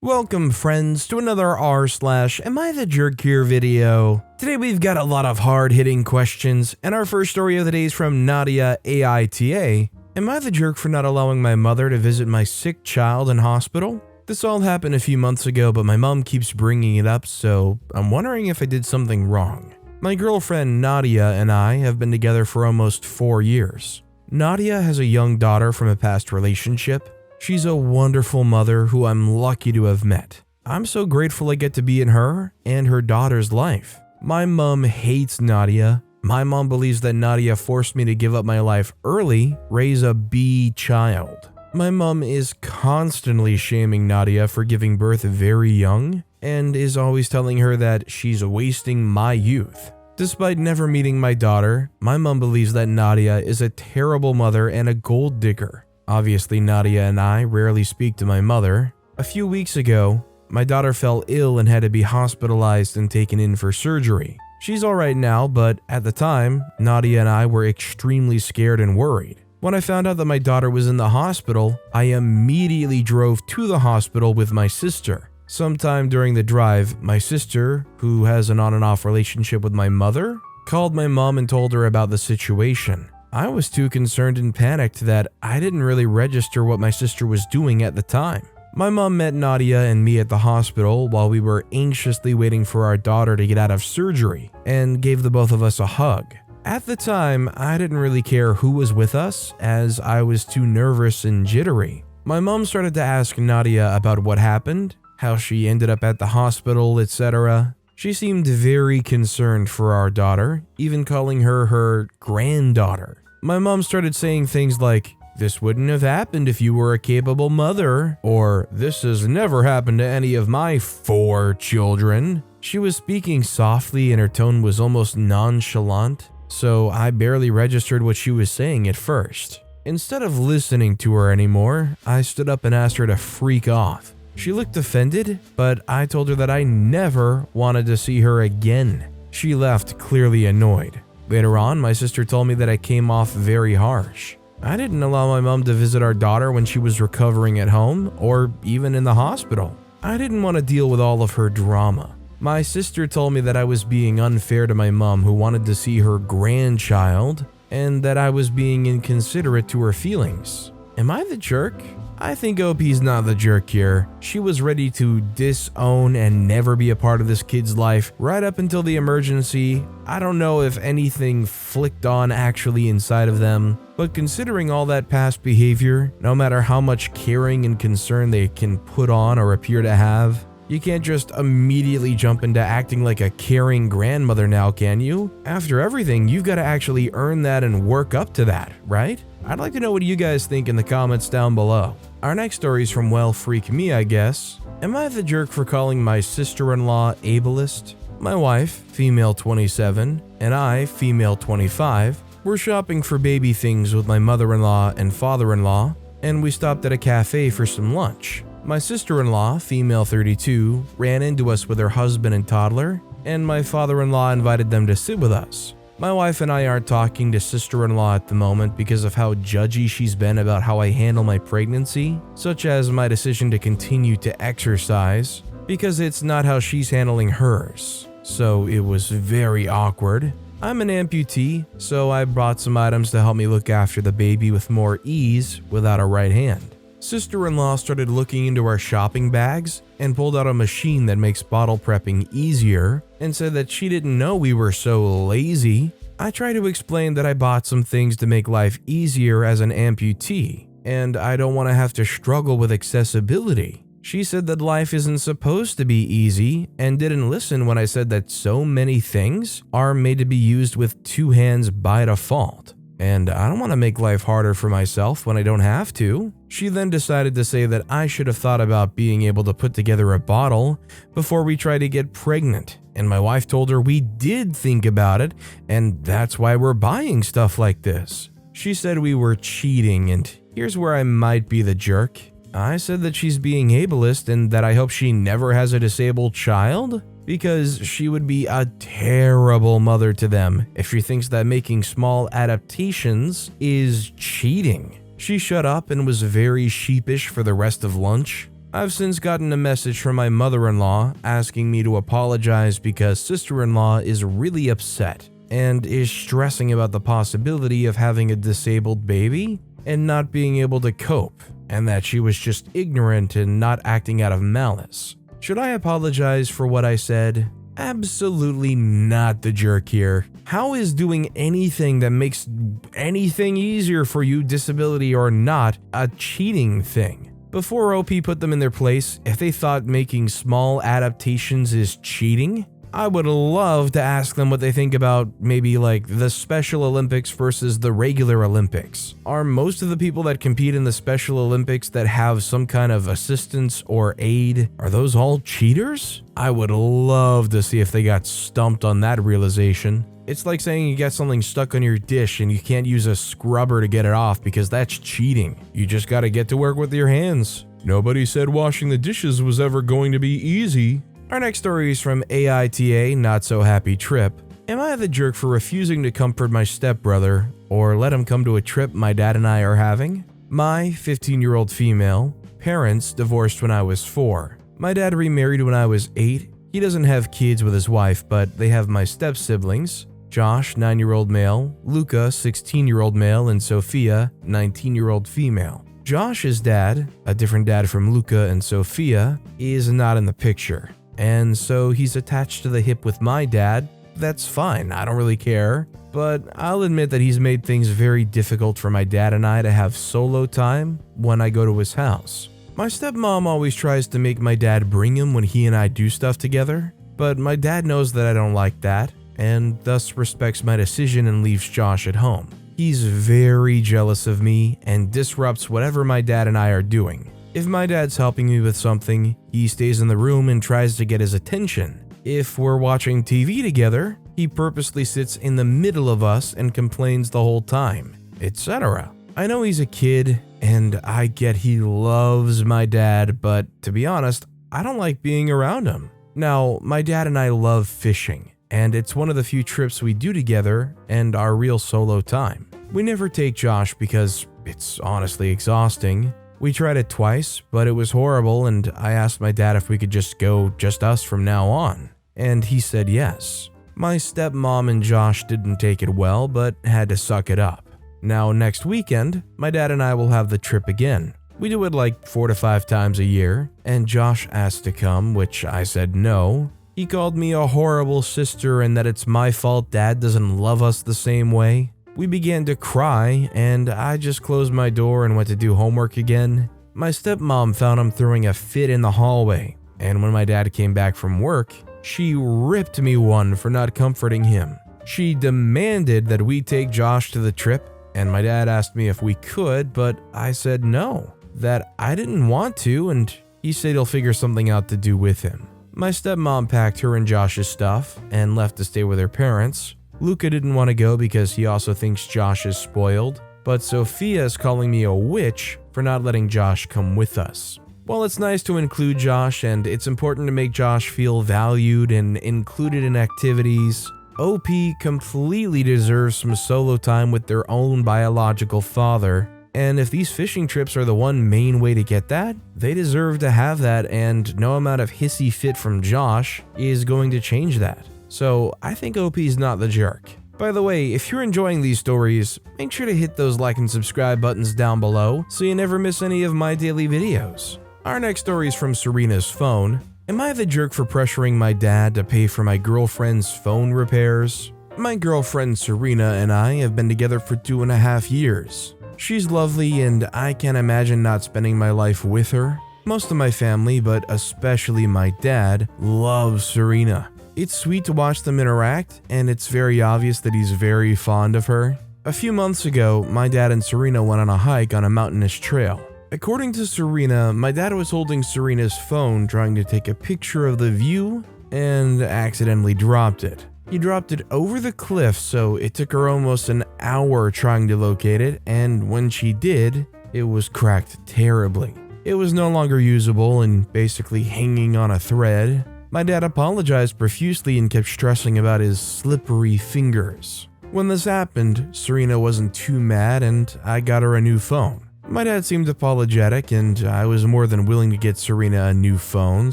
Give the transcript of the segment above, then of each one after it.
Welcome friends to another rSlash Am I the Jerk Here video. Today we've got a lot of hard-hitting questions, and our first story of the day is from Nadia AITA. Am I the jerk for not allowing my mother to visit my sick child in hospital? This all happened a few months ago, but my mom keeps bringing it up, so I'm wondering if I did something wrong. My girlfriend Nadia and I have been together for almost 4 years. Nadia has a young daughter from a past relationship. She's a wonderful mother who I'm lucky to have met. I'm so grateful I get to be in her and her daughter's life. My mom hates Nadia. My mom believes that Nadia forced me to give up my life early, raise a B child. My mom is constantly shaming Nadia for giving birth very young and is always telling her that she's wasting my youth. Despite never meeting my daughter, my mom believes that Nadia is a terrible mother and a gold digger. Obviously, Nadia and I rarely speak to my mother. A few weeks ago, my daughter fell ill and had to be hospitalized and taken in for surgery. She's alright now, but at the time, Nadia and I were extremely scared and worried. When I found out that my daughter was in the hospital, I immediately drove to the hospital with my sister. Sometime during the drive, my sister, who has an on and off relationship with my mother, called my mom and told her about the situation. I was too concerned and panicked that I didn't really register what my sister was doing at the time. My mom met Nadia and me at the hospital while we were anxiously waiting for our daughter to get out of surgery and gave the both of us a hug. At the time, I didn't really care who was with us as I was too nervous and jittery. My mom started to ask Nadia about what happened, how she ended up at the hospital, etc. She seemed very concerned for our daughter, even calling her her granddaughter. My mom started saying things like, "This wouldn't have happened if you were a capable mother," or "This has never happened to any of my 4 children." She was speaking softly and her tone was almost nonchalant, so I barely registered what she was saying at first. Instead of listening to her anymore, I stood up and asked her to freak off. She looked offended, but I told her that I never wanted to see her again. She left clearly annoyed. Later on, my sister told me that I came off very harsh. I didn't allow my mom to visit our daughter when she was recovering at home or even in the hospital. I didn't want to deal with all of her drama. My sister told me that I was being unfair to my mom who wanted to see her grandchild and that I was being inconsiderate to her feelings. Am I the jerk? I think OP's not the jerk here. She was ready to disown and never be a part of this kid's life right up until the emergency. I don't know if anything flicked on actually inside of them, but considering all that past behavior, no matter how much caring and concern they can put on or appear to have, you can't just immediately jump into acting like a caring grandmother now, can you? After everything, you've got to actually earn that and work up to that, right? I'd like to know what you guys think in the comments down below. Our next story is from Well Freak Me, I guess. Am I the jerk for calling my sister-in-law ableist? My wife, female 27, and I, female 25, were shopping for baby things with my mother-in-law and father-in-law, and we stopped at a cafe for some lunch. My sister-in-law, female 32, ran into us with her husband and toddler, and my father-in-law invited them to sit with us. My wife and I aren't talking to sister-in-law at the moment because of how judgy she's been about how I handle my pregnancy, such as my decision to continue to exercise, because it's not how she's handling hers. So it was very awkward. I'm an amputee, so I brought some items to help me look after the baby with more ease without a right hand. Sister-in-law started looking into our shopping bags and pulled out a machine that makes bottle prepping easier and said that she didn't know we were so lazy. I tried to explain that I bought some things to make life easier as an amputee, and I don't want to have to struggle with accessibility. She said that life isn't supposed to be easy and didn't listen when I said that so many things are made to be used with 2 hands by default. And I don't want to make life harder for myself when I don't have to. She then decided to say that I should have thought about being able to put together a bottle before we try to get pregnant. And my wife told her we did think about it, and that's why we're buying stuff like this. She said we were cheating, and here's where I might be the jerk. I said that she's being ableist and that I hope she never has a disabled child, because she would be a terrible mother to them if she thinks that making small adaptations is cheating. She shut up and was very sheepish for the rest of lunch. I've since gotten a message from my mother-in-law asking me to apologize because sister-in-law is really upset and is stressing about the possibility of having a disabled baby and not being able to cope, and that she was just ignorant and not acting out of malice. Should I apologize for what I said? Absolutely not the jerk here. How is doing anything that makes anything easier for you, disability or not, a cheating thing? Before OP put them in their place, if they thought making small adaptations is cheating, I would love to ask them what they think about maybe like the Special Olympics versus the regular Olympics. Are most of the people that compete in the Special Olympics that have some kind of assistance or aid, are those all cheaters? I would love to see if they got stumped on that realization. It's like saying you got something stuck on your dish and you can't use a scrubber to get it off because that's cheating. You just gotta get to work with your hands. Nobody said washing the dishes was ever going to be easy. Our next story is from AITA, Not So Happy Trip. Am I the jerk for refusing to comfort my stepbrother or let him come to a trip my dad and I are having? My 15-year-old female, parents divorced when I was 4. My dad remarried when I was 8. He doesn't have kids with his wife, but they have my step-siblings, Josh, 9-year-old male, Luca, 16-year-old male, and Sophia, 19-year-old female. Josh's dad, a different dad from Luca and Sophia, is not in the picture. And so he's attached to the hip with my dad. That's fine, I don't really care. But I'll admit that he's made things very difficult for my dad and I to have solo time when I go to his house. My stepmom always tries to make my dad bring him when he and I do stuff together, but my dad knows that I don't like that, and thus respects my decision and leaves Josh at home. He's very jealous of me and disrupts whatever my dad and I are doing. If my dad's helping me with something, he stays in the room and tries to get his attention. If we're watching TV together, he purposely sits in the middle of us and complains the whole time, etc. I know he's a kid, and I get he loves my dad, but to be honest, I don't like being around him. Now, my dad and I love fishing, and it's one of the few trips we do together and our real solo time. We never take Josh because it's honestly exhausting. We tried it twice, but it was horrible, and I asked my dad if we could just go just us from now on, and he said yes. My stepmom and Josh didn't take it well, but had to suck it up. Now next weekend, my dad and I will have the trip again. We do it like 4 to 5 times a year, and Josh asked to come, which I said no. He called me a horrible sister and that it's my fault dad doesn't love us the same way. We began to cry, and I just closed my door and went to do homework again. My stepmom found him throwing a fit in the hallway, and when my dad came back from work, she ripped me one for not comforting him. She demanded that we take Josh to the trip, and my dad asked me if we could, but I said no, that I didn't want to, and he said he'll figure something out to do with him. My stepmom packed her and Josh's stuff and left to stay with her parents. Luca didn't want to go because he also thinks Josh is spoiled, but Sophia is calling me a witch for not letting Josh come with us. While it's nice to include Josh and it's important to make Josh feel valued and included in activities, OP completely deserves some solo time with their own biological father, and if these fishing trips are the one main way to get that, they deserve to have that, and no amount of hissy fit from Josh is going to change that. So I think OP's not the jerk. By the way, if you're enjoying these stories, make sure to hit those like and subscribe buttons down below so you never miss any of my daily videos. Our next story is from Serena's phone. Am I the jerk for pressuring my dad to pay for my girlfriend's phone repairs? My girlfriend Serena and I have been together for 2.5 years. She's lovely and I can't imagine not spending my life with her. Most of my family, but especially my dad, loves Serena. It's sweet to watch them interact, and it's very obvious that he's very fond of her. A few months ago, my dad and Serena went on a hike on a mountainous trail. According to Serena, my dad was holding Serena's phone trying to take a picture of the view and accidentally dropped it. He dropped it over the cliff, so it took her almost an hour trying to locate it, and when she did, it was cracked terribly. It was no longer usable and basically hanging on a thread. My dad apologized profusely and kept stressing about his slippery fingers. When this happened, Serena wasn't too mad and I got her a new phone. My dad seemed apologetic, and I was more than willing to get Serena a new phone,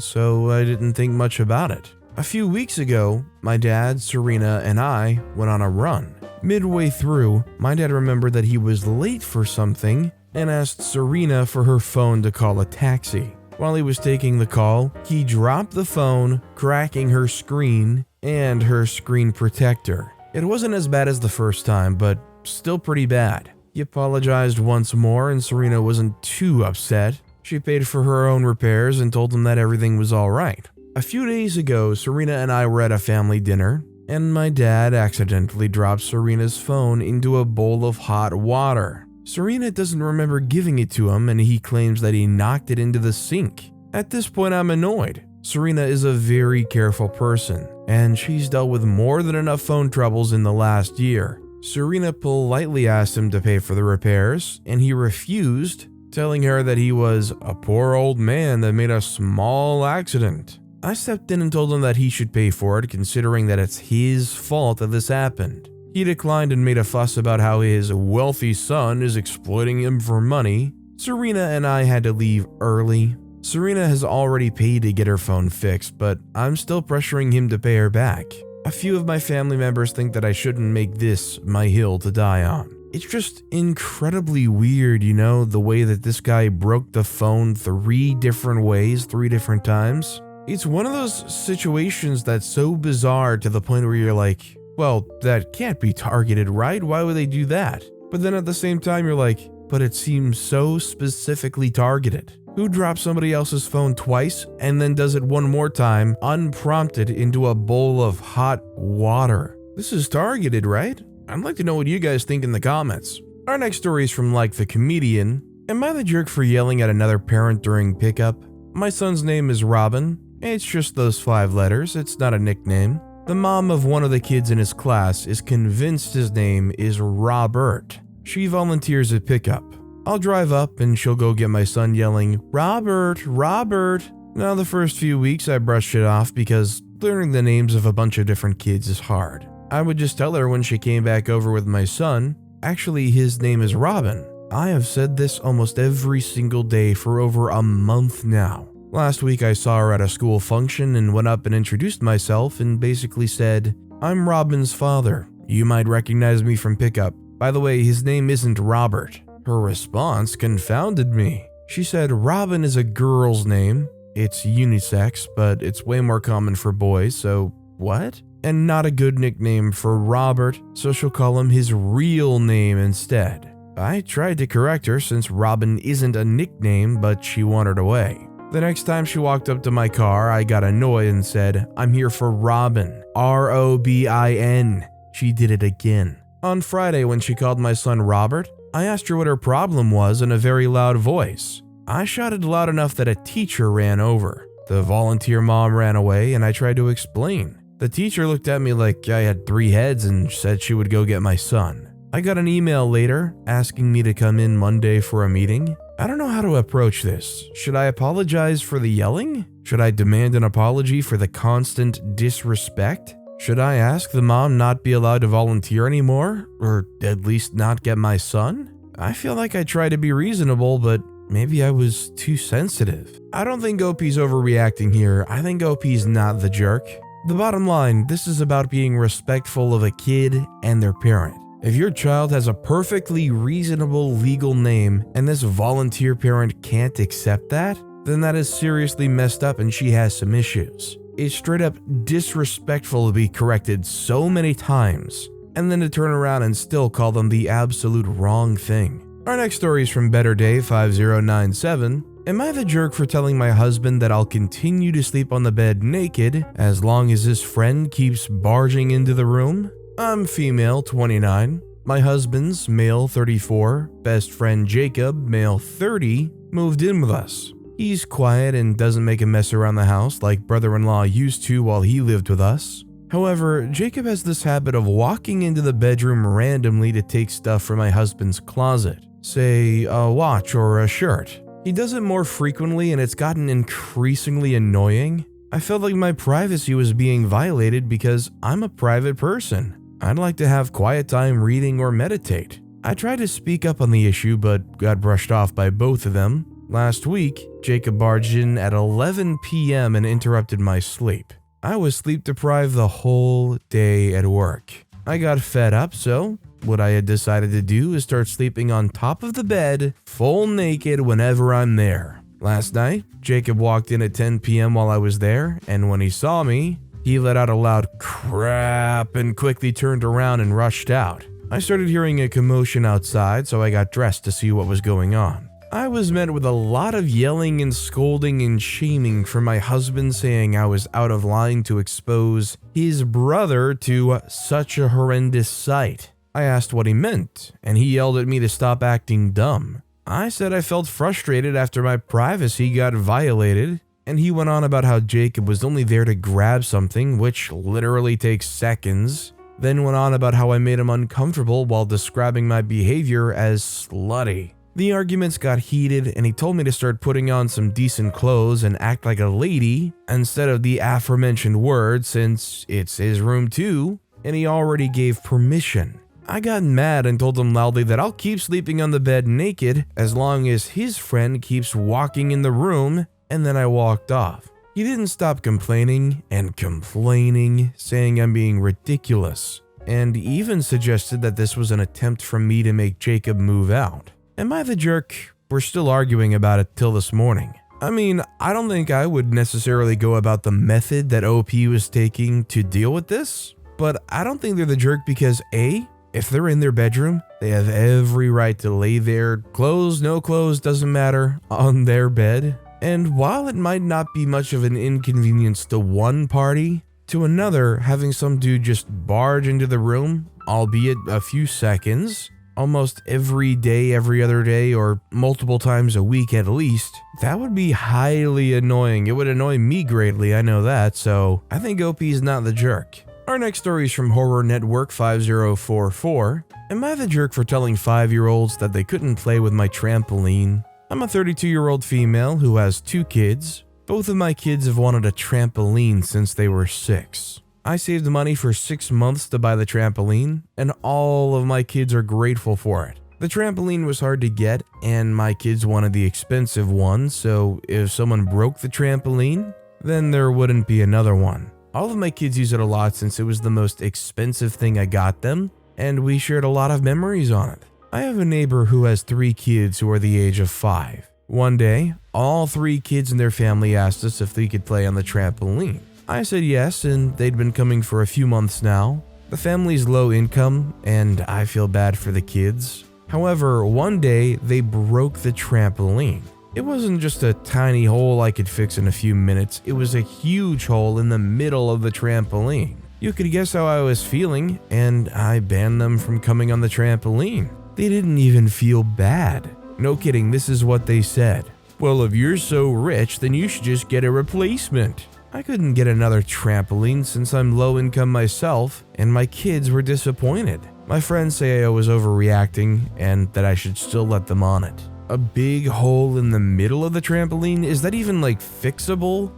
so I didn't think much about it. A few weeks ago, my dad, Serena, and I went on a run. Midway through, my dad remembered that he was late for something and asked Serena for her phone to call a taxi. While he was taking the call, he dropped the phone, cracking her screen and her screen protector. It wasn't as bad as the first time, but still pretty bad. He apologized once more and Serena wasn't too upset. She paid for her own repairs and told him that everything was alright. A few days ago, Serena and I were at a family dinner, and my dad accidentally dropped Serena's phone into a bowl of hot water. Serena doesn't remember giving it to him, and he claims that he knocked it into the sink. At this point, I'm annoyed. Serena is a very careful person, and she's dealt with more than enough phone troubles in the last year. Serena politely asked him to pay for the repairs, and he refused, telling her that he was a poor old man that made a small accident. I stepped in and told him that he should pay for it, considering that it's his fault that this happened. He declined and made a fuss about how his wealthy son is exploiting him for money. Serena and I had to leave early. Serena has already paid to get her phone fixed, but I'm still pressuring him to pay her back. A few of my family members think that I shouldn't make this my hill to die on. It's just incredibly weird, the way that this guy broke the phone 3 different ways, 3 different times. It's one of those situations that's so bizarre to the point where you're like, well, that can't be targeted, right? Why would they do that? But then at the same time, you're like, but it seems so specifically targeted. Who drops somebody else's phone twice and then does it one more time, unprompted, into a bowl of hot water? This is targeted, right? I'd like to know what you guys think in the comments. Our next story is from Like the Comedian. Am I the jerk for yelling at another parent during pickup? My son's name is Robin. It's just those 5 letters, it's not a nickname. The mom of one of the kids in his class is convinced his name is Robert. She volunteers at pickup. I'll drive up and she'll go get my son yelling, "Robert, Robert." Now the first few weeks I brushed it off because learning the names of a bunch of different kids is hard. I would just tell her when she came back over with my son, actually his name is Robin. I have said this almost every single day for over a month now. Last week I saw her at a school function and went up and introduced myself and basically said, "I'm Robin's father. You might recognize me from pickup. By the way, his name isn't Robert." Her response confounded me. She said Robin is a girl's name. It's unisex, but it's way more common for boys, so what? And not a good nickname for Robert, so she'll call him his real name instead. I tried to correct her since Robin isn't a nickname, but she wandered away. The next time she walked up to my car, I got annoyed and said, "I'm here for Robin, Robin." She did it again. On Friday, when she called my son Robert, I asked her what her problem was in a very loud voice. I shouted loud enough that a teacher ran over. The volunteer mom ran away and I tried to explain. The teacher looked at me like I had 3 heads and said she would go get my son. I got an email later asking me to come in Monday for a meeting. I don't know how to approach this. Should I apologize for the yelling? Should I demand an apology for the constant disrespect? Should I ask the mom not be allowed to volunteer anymore? Or at least not get my son? I feel like I tried to be reasonable, but maybe I was too sensitive. I don't think OP's overreacting here. I think OP's not the jerk. The bottom line, this is about being respectful of a kid and their parent. If your child has a perfectly reasonable legal name and this volunteer parent can't accept that, then that is seriously messed up and she has some issues. It's straight up disrespectful to be corrected so many times and then to turn around and still call them the absolute wrong thing. Our next story is from Better Day 5097. Am I the jerk for telling my husband that I'll continue to sleep on the bed naked as long as his friend keeps barging into the room? I'm female, 29. My husband's, male, 34, best friend Jacob, male, 30, moved in with us. He's quiet and doesn't make a mess around the house like brother-in-law used to while he lived with us. However, Jacob has this habit of walking into the bedroom randomly to take stuff from my husband's closet, say a watch or a shirt. He does it more frequently and it's gotten increasingly annoying. I felt like my privacy was being violated because I'm a private person. I'd like to have quiet time reading or meditate. I tried to speak up on the issue but got brushed off by both of them. Last week, Jacob barged in at 11 p.m. and interrupted my sleep. I was sleep deprived the whole day at work. I got fed up, so what I had decided to do is start sleeping on top of the bed, full naked whenever I'm there. Last night, Jacob walked in at 10 p.m. while I was there, and when he saw me, he let out a loud crap and quickly turned around and rushed out. I started hearing a commotion outside, so I got dressed to see what was going on. I was met with a lot of yelling and scolding and shaming from my husband, saying I was out of line to expose his brother to such a horrendous sight. I asked what he meant, and he yelled at me to stop acting dumb. I said I felt frustrated after my privacy got violated, and he went on about how Jacob was only there to grab something, which literally takes seconds, then went on about how I made him uncomfortable while describing my behavior as slutty. The arguments got heated, and he told me to start putting on some decent clothes and act like a lady instead of the aforementioned word, since it's his room too, and he already gave permission. I got mad and told him loudly that I'll keep sleeping on the bed naked as long as his friend keeps walking in the room, and then I walked off. He didn't stop complaining and complaining, saying I'm being ridiculous, and even suggested that this was an attempt from me to make Jacob move out. Am I the jerk? We're still arguing about it till this morning. I mean, I don't think I would necessarily go about the method that OP was taking to deal with this, but I don't think they're the jerk because A, if they're in their bedroom, they have every right to lay there, clothes, no clothes, doesn't matter, on their bed. And while it might not be much of an inconvenience to one party, to another, having some dude just barge into the room, albeit a few seconds, almost every day, every other day, or multiple times a week at least, that would be highly annoying. It would annoy me greatly, I know that, so I think OP is not the jerk. Our next story is from Horror Network 5044. Am I the jerk for telling 5-year-olds that they couldn't play with my trampoline? I'm a 32-year-old female who has 2 kids. Both of my kids have wanted a trampoline since they were 6. I saved money for 6 months to buy the trampoline, and all of my kids are grateful for it. The trampoline was hard to get, and my kids wanted the expensive one, so if someone broke the trampoline, then there wouldn't be another one. All of my kids use it a lot since it was the most expensive thing I got them, and we shared a lot of memories on it. I have a neighbor who has 3 kids who are the age of 5. One day, all 3 kids in their family asked us if they could play on the trampoline. I said yes, and they'd been coming for a few months now. The family's low income, and I feel bad for the kids. However, one day, they broke the trampoline. It wasn't just a tiny hole I could fix in a few minutes, it was a huge hole in the middle of the trampoline. You could guess how I was feeling, and I banned them from coming on the trampoline. They didn't even feel bad. No kidding, this is what they said. Well, if you're so rich, then you should just get a replacement. I couldn't get another trampoline since I'm low income myself, and my kids were disappointed. My friends say I was overreacting and that I should still let them on it. A big hole in the middle of the trampoline? Is that even fixable?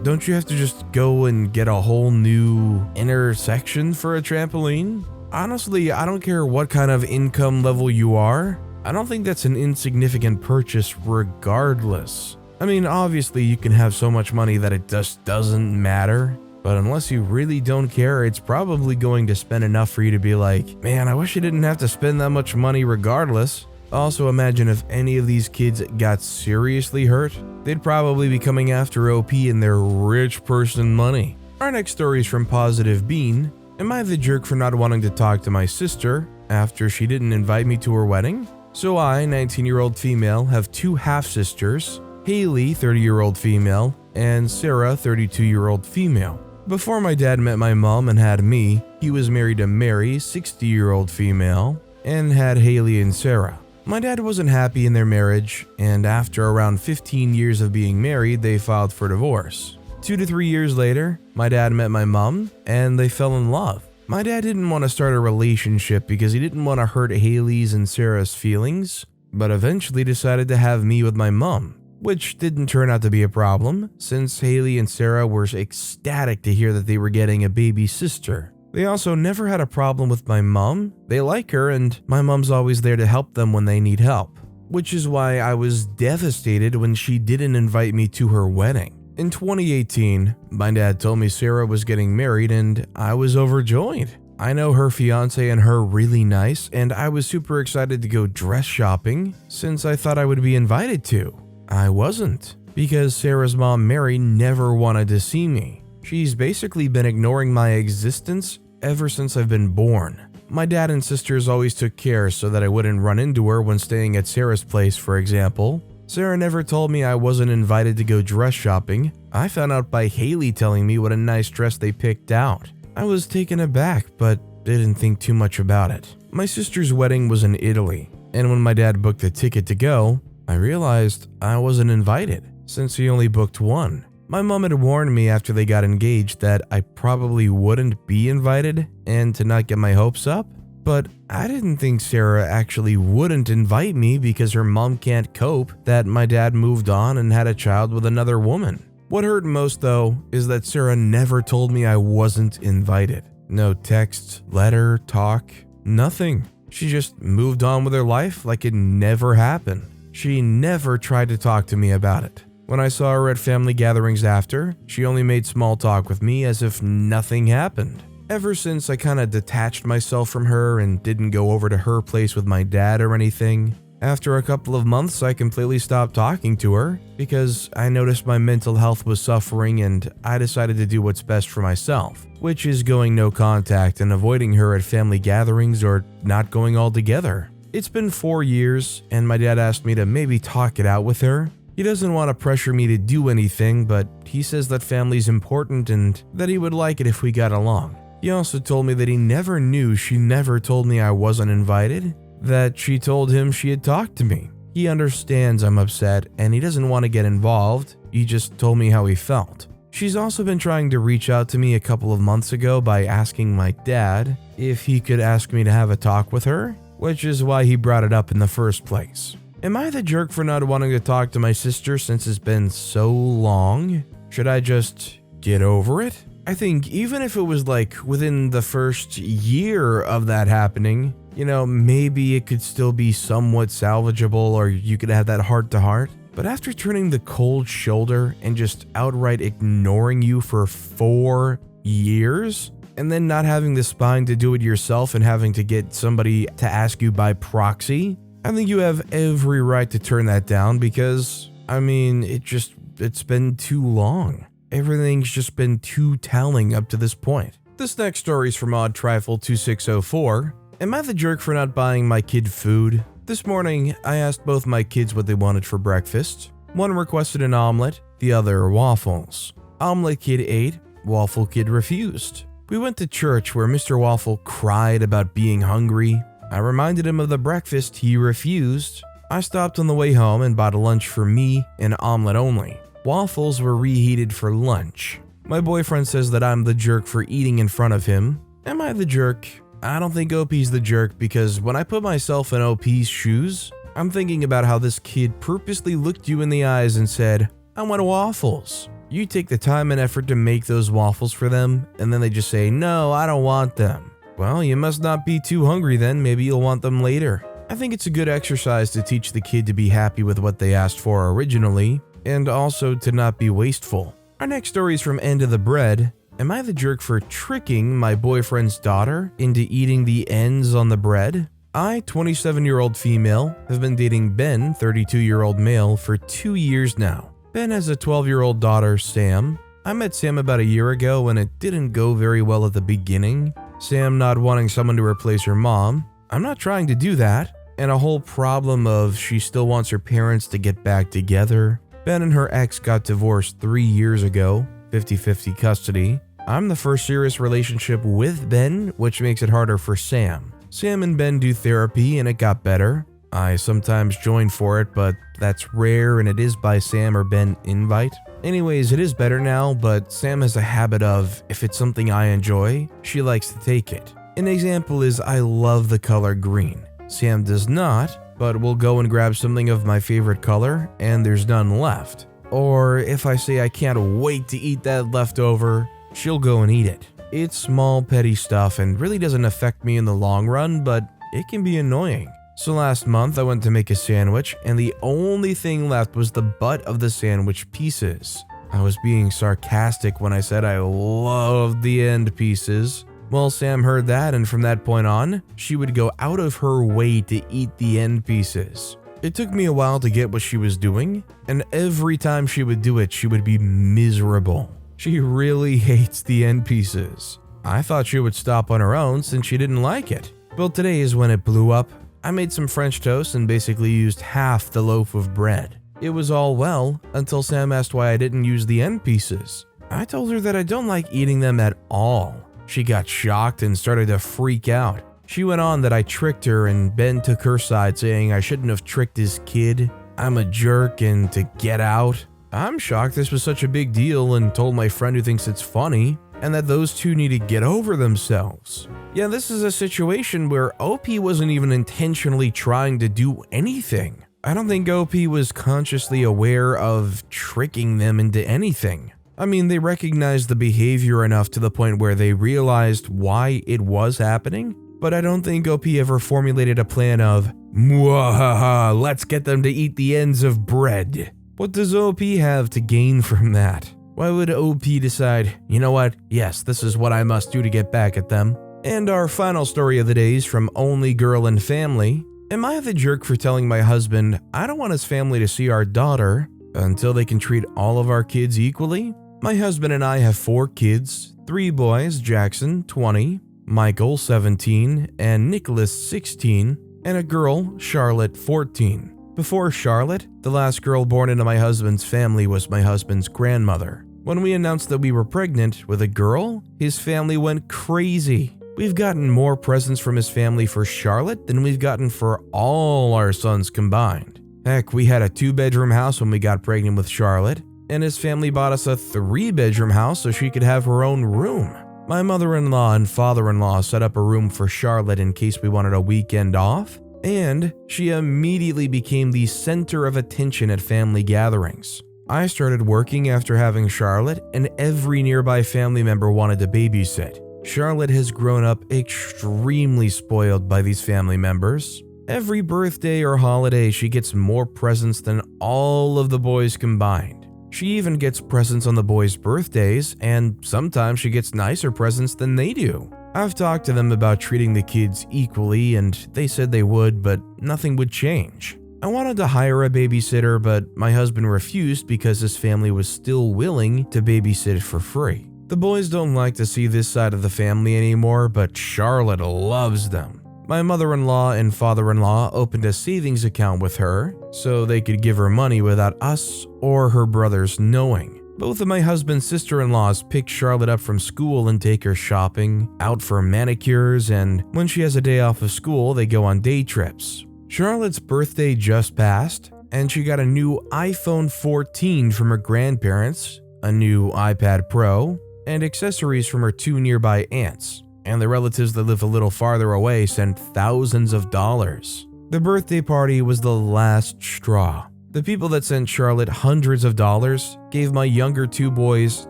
Don't you have to just go and get a whole new intersection for a trampoline? Honestly, I don't care what kind of income level you are. I don't think that's an insignificant purchase regardless. I mean, obviously you can have so much money that it just doesn't matter, but unless you really don't care, it's probably going to spend enough for you to be like, man, I wish I didn't have to spend that much money regardless. Also, imagine if any of these kids got seriously hurt, they'd probably be coming after OP and their rich person money. Our next story is from Positive Bean. Am I the jerk for not wanting to talk to my sister after she didn't invite me to her wedding? So I, 19-year-old female, have 2 half-sisters, Haley, 30-year-old female, and Sarah, 32-year-old female. Before my dad met my mom and had me, he was married to Mary, 60-year-old female, and had Haley and Sarah. My dad wasn't happy in their marriage, and after around 15 years of being married, they filed for divorce. 2 to 3 years later, my dad met my mom, and they fell in love. My dad didn't want to start a relationship because he didn't want to hurt Haley's and Sarah's feelings, but eventually decided to have me with my mom, which didn't turn out to be a problem, since Haley and Sarah were ecstatic to hear that they were getting a baby sister. They also never had a problem with my mom. They like her, and my mom's always there to help them when they need help, which is why I was devastated when she didn't invite me to her wedding. In 2018, my dad told me Sarah was getting married, and I was overjoyed. I know her fiance and her really nice, and I was super excited to go dress shopping since I thought I would be invited to. I wasn't, because Sarah's mom Mary never wanted to see me. She's basically been ignoring my existence ever since I've been born. My dad and sisters always took care so that I wouldn't run into her when staying at Sarah's place, for example. Sarah never told me I wasn't invited to go dress shopping. I found out by Haley telling me what a nice dress they picked out. I was taken aback, but didn't think too much about it. My sister's wedding was in Italy, and when my dad booked the ticket to go, I realized I wasn't invited since he only booked one. My mom had warned me after they got engaged that I probably wouldn't be invited and to not get my hopes up, but I didn't think Sarah actually wouldn't invite me because her mom can't cope that my dad moved on and had a child with another woman. What hurt most though is that Sarah never told me I wasn't invited. No text, letter, talk, nothing. She just moved on with her life like it never happened. She never tried to talk to me about it. When I saw her at family gatherings after, she only made small talk with me as if nothing happened. Ever since I kinda detached myself from her and didn't go over to her place with my dad or anything, after a couple of months I completely stopped talking to her because I noticed my mental health was suffering and I decided to do what's best for myself, which is going no contact and avoiding her at family gatherings or not going altogether. It's been 4 years and my dad asked me to maybe talk it out with her. He doesn't want to pressure me to do anything, but he says that family's important and that he would like it if we got along. He also told me that he never knew she never told me I wasn't invited, that she told him she had talked to me. He understands I'm upset and he doesn't want to get involved, he just told me how he felt. She's also been trying to reach out to me a couple of months ago by asking my dad if he could ask me to have a talk with her, which is why he brought it up in the first place. Am I the jerk for not wanting to talk to my sister since it's been so long? Should I just get over it? I think even if it was like within the first year of that happening, maybe it could still be somewhat salvageable or you could have that heart to heart. But after turning the cold shoulder and just outright ignoring you for 4 years, and then not having the spine to do it yourself and having to get somebody to ask you by proxy, I think you have every right to turn that down because, it's been too long. Everything's just been too telling up to this point. This next story is from Odd Trifle 2604. Am I the jerk for not buying my kid food? This morning, I asked both my kids what they wanted for breakfast. One requested an omelet, the other waffles. Omelet kid ate, waffle kid refused. We went to church where Mr. Waffle cried about being hungry. I reminded him of the breakfast he refused. I stopped on the way home and bought a lunch for me and omelet only. Waffles were reheated for lunch. My boyfriend says that I'm the jerk for eating in front of him. Am I the jerk? I don't think OP's the jerk because when I put myself in OP's shoes, I'm thinking about how this kid purposely looked you in the eyes and said, I want waffles. You take the time and effort to make those waffles for them, and then they just say, no, I don't want them. Well, you must not be too hungry then, maybe you'll want them later. I think it's a good exercise to teach the kid to be happy with what they asked for originally, and also to not be wasteful. Our next story is from End of the Bread. Am I the jerk for tricking my boyfriend's daughter into eating the ends on the bread? I, 27-year-old female, have been dating Ben, 32-year-old male, for 2 years now. Ben has a 12-year-old daughter, Sam. I met Sam about a year ago and it didn't go very well at the beginning. Sam not wanting someone to replace her mom. I'm not trying to do that. And a whole problem of she still wants her parents to get back together. Ben and her ex got divorced 3 years ago, 50-50 custody. I'm the first serious relationship with Ben, which makes it harder for Sam. Sam and Ben do therapy and it got better. I sometimes join for it, but that's rare and it is by Sam or Ben invite. Anyways, it is better now, but Sam has a habit of, if it's something I enjoy, she likes to take it. An example is I love the color green. Sam does not, but will go and grab something of my favorite color and there's none left. Or if I say I can't wait to eat that leftover, she'll go and eat it. It's small petty stuff and really doesn't affect me in the long run, but it can be annoying. So last month I went to make a sandwich and the only thing left was the butt of the sandwich pieces. I was being sarcastic when I said I loved the end pieces. Well, Sam heard that, and from that point on, she would go out of her way to eat the end pieces. It took me a while to get what she was doing, and every time she would do it, she would be miserable. She really hates the end pieces. I thought she would stop on her own since she didn't like it. Well, today is when it blew up. I made some French toast and basically used half the loaf of bread. It was all well until Sam asked why I didn't use the end pieces. I told her that I don't like eating them at all. She got shocked and started to freak out. She went on that I tricked her, and Ben took her side, saying I shouldn't have tricked his kid. I'm a jerk and to get out. I'm shocked this was such a big deal and told my friend who thinks it's funny and that those two need to get over themselves. Yeah, this is a situation where OP wasn't even intentionally trying to do anything. I don't think OP was consciously aware of tricking them into anything. I mean, they recognized the behavior enough to the point where they realized why it was happening, but I don't think OP ever formulated a plan of, "Mwahaha, let's get them to eat the ends of bread." What does OP have to gain from that? Why would OP decide, you know what, yes, this is what I must do to get back at them? And our final story of the day is from Only Girl and Family. Am I the jerk for telling my husband I don't want his family to see our daughter until they can treat all of our kids equally? My husband and I have 4 kids, 3 boys, Jackson, 20, Michael, 17, and Nicholas, 16, and a girl, Charlotte, 14. Before Charlotte, the last girl born into my husband's family was my husband's grandmother. When we announced that we were pregnant with a girl, his family went crazy. We've gotten more presents from his family for Charlotte than we've gotten for all our sons combined. Heck, we had a 2-bedroom house when we got pregnant with Charlotte, and his family bought us a 3-bedroom house so she could have her own room. My mother-in-law and father-in-law set up a room for Charlotte in case we wanted a weekend off, and she immediately became the center of attention at family gatherings. I started working after having Charlotte, and every nearby family member wanted to babysit. Charlotte has grown up extremely spoiled by these family members. Every birthday or holiday, she gets more presents than all of the boys combined. She even gets presents on the boys' birthdays, and sometimes she gets nicer presents than they do. I've talked to them about treating the kids equally, and they said they would, but nothing would change. I wanted to hire a babysitter, but my husband refused because his family was still willing to babysit for free. The boys don't like to see this side of the family anymore, but Charlotte loves them. My mother-in-law and father-in-law opened a savings account with her so they could give her money without us or her brothers knowing. Both of my husband's sister-in-laws pick Charlotte up from school and take her shopping, out for manicures, and when she has a day off of school, they go on day trips. Charlotte's birthday just passed, and she got a new iPhone 14 from her grandparents, a new iPad Pro, and accessories from her 2 nearby aunts. And the relatives that live a little farther away sent thousands of dollars. The birthday party was the last straw. The people that sent Charlotte hundreds of dollars gave my younger 2 boys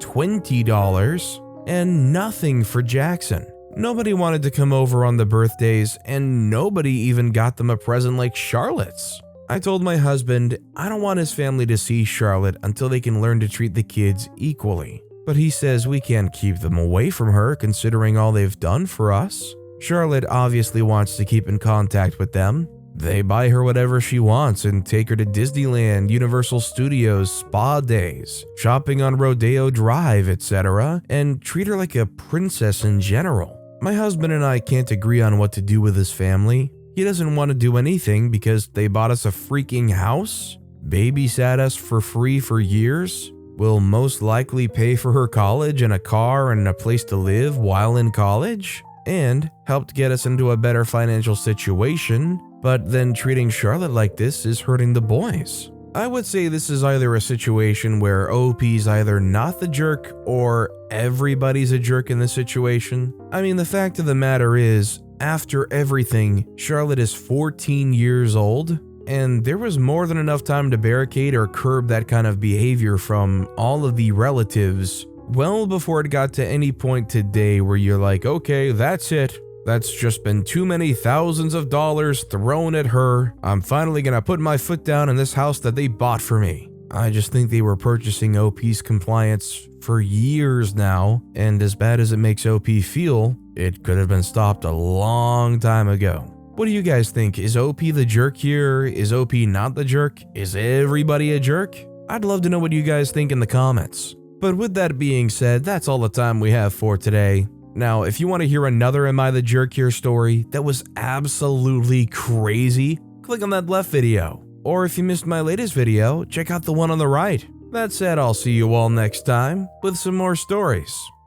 $20 and nothing for Jackson. Nobody wanted to come over on the birthdays, and nobody even got them a present like Charlotte's. I told my husband I don't want his family to see Charlotte until they can learn to treat the kids equally. But he says we can't keep them away from her considering all they've done for us. Charlotte obviously wants to keep in contact with them. They buy her whatever she wants and take her to Disneyland, Universal Studios, spa days, shopping on Rodeo Drive, etc., and treat her like a princess in general. My husband and I can't agree on what to do with his family. He doesn't want to do anything because they bought us a freaking house, babysat us for free for years, will most likely pay for her college and a car and a place to live while in college, and helped get us into a better financial situation, but then treating Charlotte like this is hurting the boys. I would say this is either a situation where OP's either not the jerk or everybody's a jerk in this situation. I mean, the fact of the matter is, after everything, Charlotte is 14 years old, and there was more than enough time to barricade or curb that kind of behavior from all of the relatives well before it got to any point today where you're like, okay, that's it. That's just been too many thousands of dollars thrown at her. I'm finally gonna put my foot down in this house that they bought for me. I just think they were purchasing OP's compliance for years now, and as bad as it makes OP feel, it could have been stopped a long time ago. What do you guys think? Is OP the jerk here? Is OP not the jerk? Is everybody a jerk? I'd love to know what you guys think in the comments. But with that being said, that's all the time we have for today. Now, if you want to hear another Am I the Jerk Here story that was absolutely crazy, click on that left video. Or if you missed my latest video, check out the one on the right. That said, I'll see you all next time with some more stories.